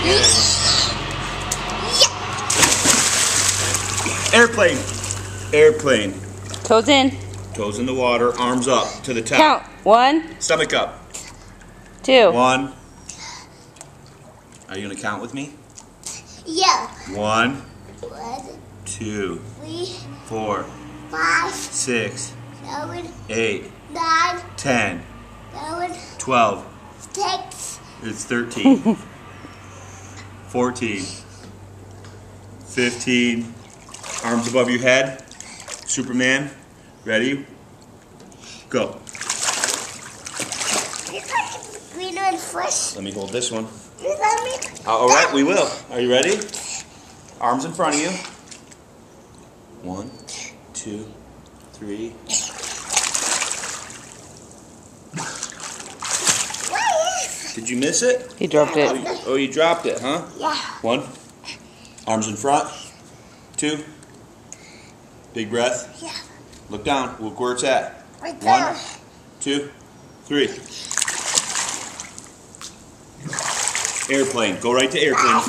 beginning. Airplane. Airplane. Toes in. Toes in the water, arms up to the top. Count. 1, Stomach up. 2. 1. Are you going to count with me? Yeah. 1, 1, 2, 3, 4, 5, 6, 7, 8, 9, 10, 11, 12. 6. It's 13. 14. 15. Arms above your head. Superman. Ready? Go. Green one first. Let me hold this one. Let me. All right, we will. Are you ready? Arms in front of you. 1, 2, 3. Did you miss it? He dropped it. Oh, you dropped it, huh? Yeah. 1. Arms in front. 2. Big breath. Yeah. Look down. Look where it's at. Right 1, there. 2, 3. Airplane. Go right to airplane.